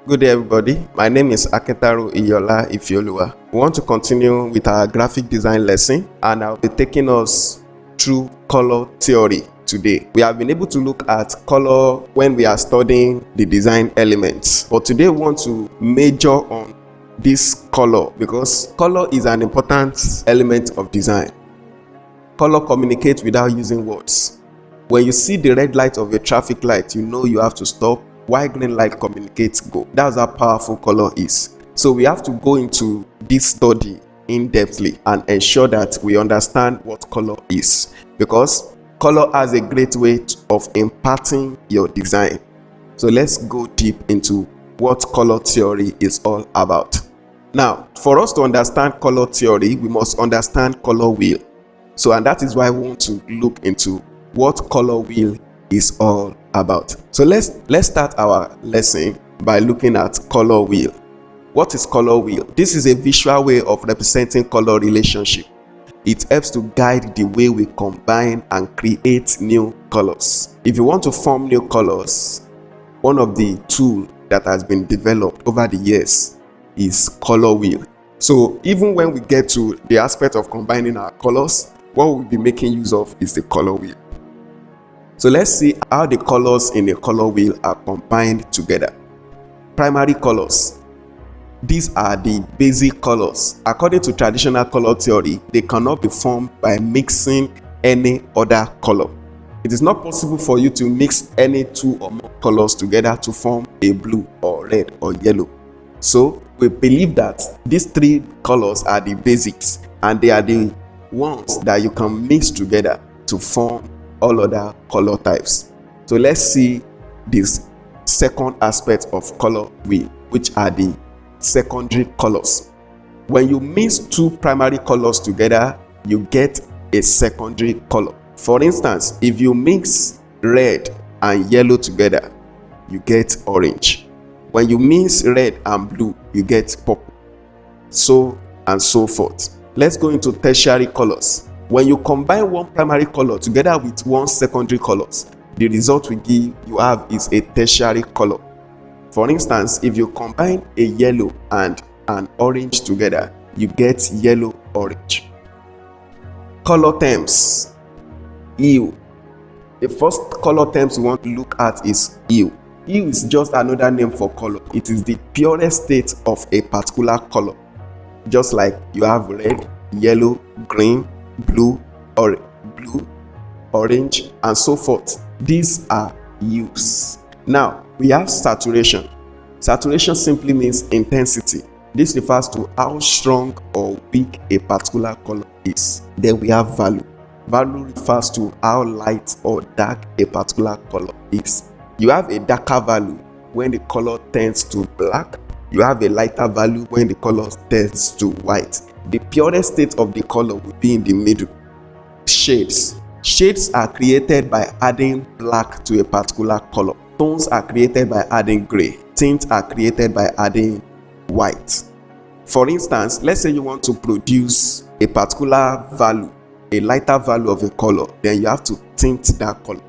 Good day, everybody. My name is Aketaru Iyola Ifioluwa. We want to continue with our graphic design lesson, and I'll be taking us through color theory today. We have been able to look at color when we are studying the design elements, but today we want to major on this color because color is an important element of design. Color communicates without using words. When you see the red light of a traffic light, you know you have to stop. While green light communicates go. That's how powerful color is. So we have to go into this study in-depthly and ensure that we understand what color is, because color has a great way of imparting your design. So let's go deep into what color theory is all about. Now, for us to understand color theory, we must understand color wheel. And that is why we want to look into what color wheel is all about. So let's start our lesson by looking at color wheel. What is color wheel? This is a visual way of representing color relationship. It helps to guide the way we combine and create new colors. If you want to form new colors, one of the tools that has been developed over the years is color wheel. So even when we get to the aspect of combining our colors, what we'll be making use of is the color wheel. So let's see how the colors in a color wheel are combined together. Primary colors. These are the basic colors. According to traditional color theory, they cannot be formed by mixing any other color. It is not possible for you to mix any two or more colors together to form a blue or red or yellow. So we believe that these three colors are the basics, and they are the ones that you can mix together to form all other color types. So let's see this second aspect of color wheel, which are the secondary colors. When you mix two primary colors together, you get a secondary color. For instance, if you mix red and yellow together, you get orange. When you mix red and blue, you get purple. So and so forth. Let's go into tertiary colors. When you combine one primary color together with one secondary colors, the result you have is a tertiary color. For instance, if you combine a yellow and an orange together, you get yellow-orange. Color terms. Hue. The first color terms we want to look at is hue. Hue is just another name for color. It is the purest state of a particular color. Just like you have red, yellow, green, blue, orange, and so forth. These are hues. Now we have saturation. Saturation simply means intensity. This refers to how strong or weak a particular color is. Then we have value. Value refers to how light or dark a particular color is. You have a darker value when the color tends to black. You have a lighter value when the color tends to white. The purest state of the color will be in the middle. Shades. Shades are created by adding black to a particular color. Tones are created by adding gray. Tints are created by adding white. For instance, let's say you want to produce a particular value, a lighter value of a color, then you have to tint that color.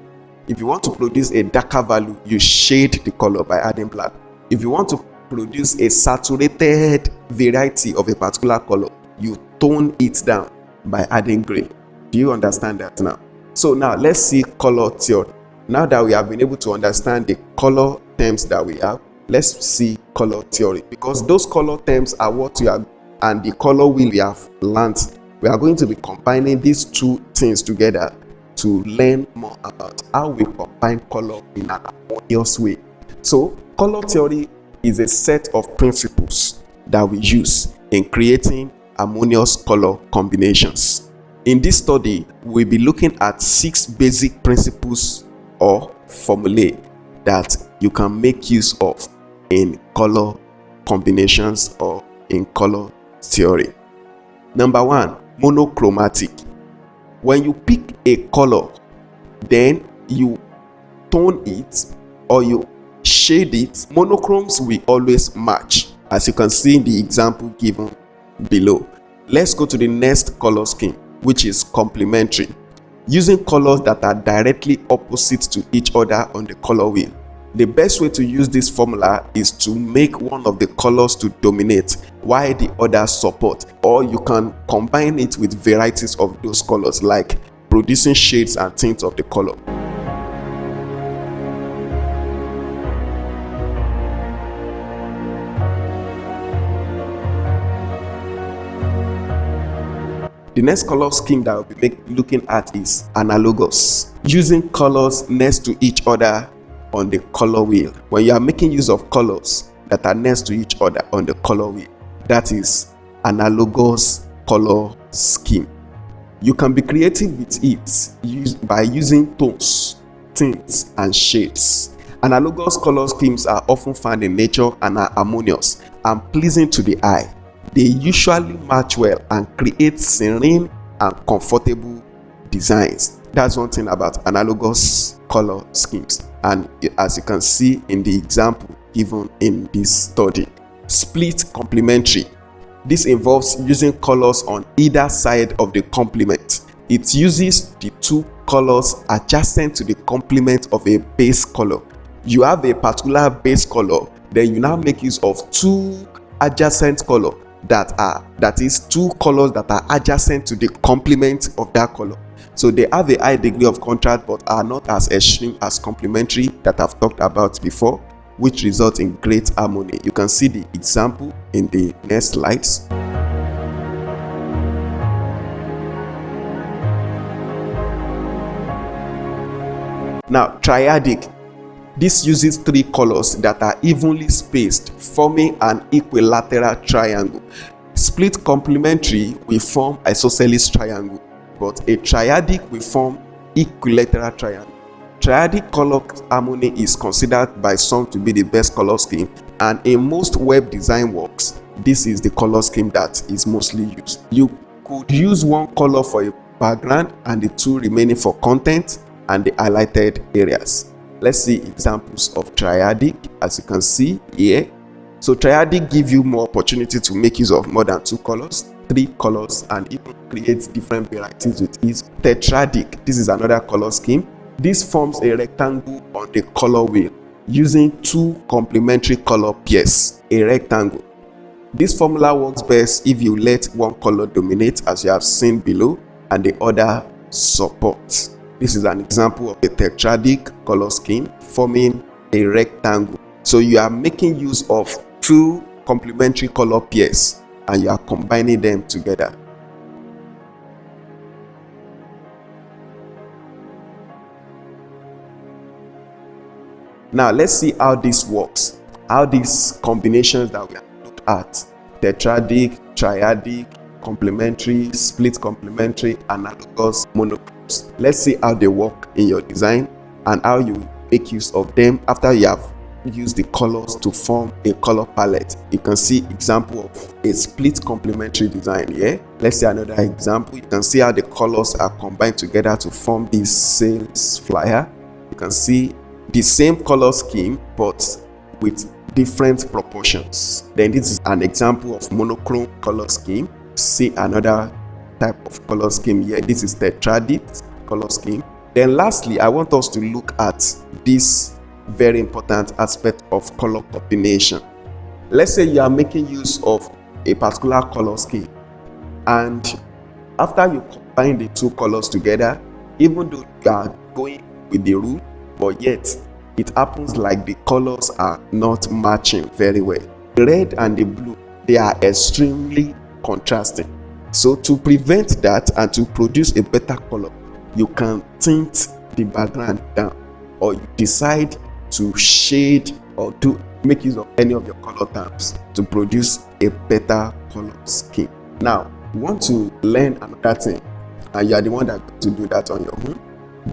If you want to produce a darker value, you shade the color by adding black. If you want to produce a saturated variety of a particular color, you tone it down by adding gray. Do you understand that now? So now let's see color theory. Now that we have been able to understand the color terms that we have, let's see color theory, because those color terms are what we have, and the color wheel we have learned. We are going to be combining these two things together to learn more about how we combine color in an harmonious way. So color theory is a set of principles that we use in creating harmonious color combinations. In this study, we'll be looking at 6 basic principles or formulae that you can make use of in color combinations or in color theory. Number 1, monochromatic. When you pick a color, then you tone it or you shade it, monochromes will always match, as you can see in the example given below. Let's go to the next color scheme, which is complementary. Using colors that are directly opposite to each other on the color wheel, The best way to use this formula is to make one of the colors to dominate while the others support, or you can combine it with varieties of those colors, like producing shades and tints of the color. The next color scheme that we'll be looking at is analogous, using colors next to each other on the color wheel. When you are making use of colors that are next to each other on the color wheel, that is analogous color scheme. You can be creative with it by using tones, tints, and shades. Analogous color schemes are often found in nature and are harmonious and pleasing to the eye. They usually match well and create serene and comfortable designs. That's one thing about analogous color schemes. And as you can see in the example given in this study, split complementary. This involves using colors on either side of the complement. It uses the two colors adjacent to the complement of a base color. You have a particular base color, then you now make use of two adjacent color that is two colors that are adjacent to the complement of that color. So they have a high degree of contrast but are not as extreme as complementary that I've talked about before, which results in great harmony. You can see the example in the next slides. Now, triadic. This uses three colors that are evenly spaced, forming an equilateral triangle. Split complementary will form isosceles triangle, but a triadic will form equilateral triangle. Triadic color harmony is considered by some to be the best color scheme, and in most web design works, this is the color scheme that is mostly used. You could use one color for a background and the two remaining for content and the highlighted areas. Let's see examples of triadic, as you can see here. So triadic give you more opportunity to make use of more than two colors, three colors, and even create different varieties with ease. Tetradic, this is another color scheme. This forms a rectangle on the color wheel using two complementary color pairs, a rectangle. This formula works best if you let one color dominate, as you have seen below, and the other support. This is an example of a tetradic color scheme forming a rectangle. So you are making use of two complementary color pairs and you are combining them together. Now let's see how this works. How these combinations that we have looked at, tetradic, triadic, complementary, split complementary, analogous, monochrome. Let's see how they work in your design and how you make use of them after you have used the colors to form a color palette. You can see example of a split complementary design here. Let's see another example. You can see how the colors are combined together to form this sales flyer. You can see the same color scheme but with different proportions. Then this is an example of monochrome color scheme. See another type of color scheme here. This is tetradic color scheme. Then lastly, I want us to look at this very important aspect of color combination. Let's say you are making use of a particular color scheme, and after you combine the two colors together, even though you are going with the rule, but yet it happens like the colors are not matching very well. The red and the blue, they are extremely contrasting. So to prevent that and to produce a better color, you can tint the background down, or you decide to shade or to make use of any of your color terms to produce a better color scheme. Now, you want to learn another thing, and you are the one that got to do that on your own.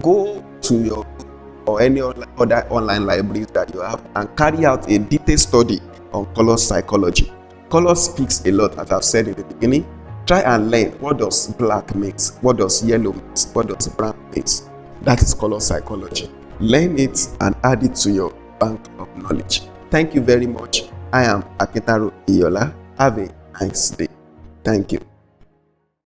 Go to your book or any other online libraries that you have and carry out a detailed study on color psychology. Color speaks a lot, as I've said in the beginning. Try and learn, what does black mean? What does yellow mean? What does brown mean? That is color psychology. Learn it and add it to your bank of knowledge. Thank you very much. I am Akintaru Iyola. Have a nice day. Thank you.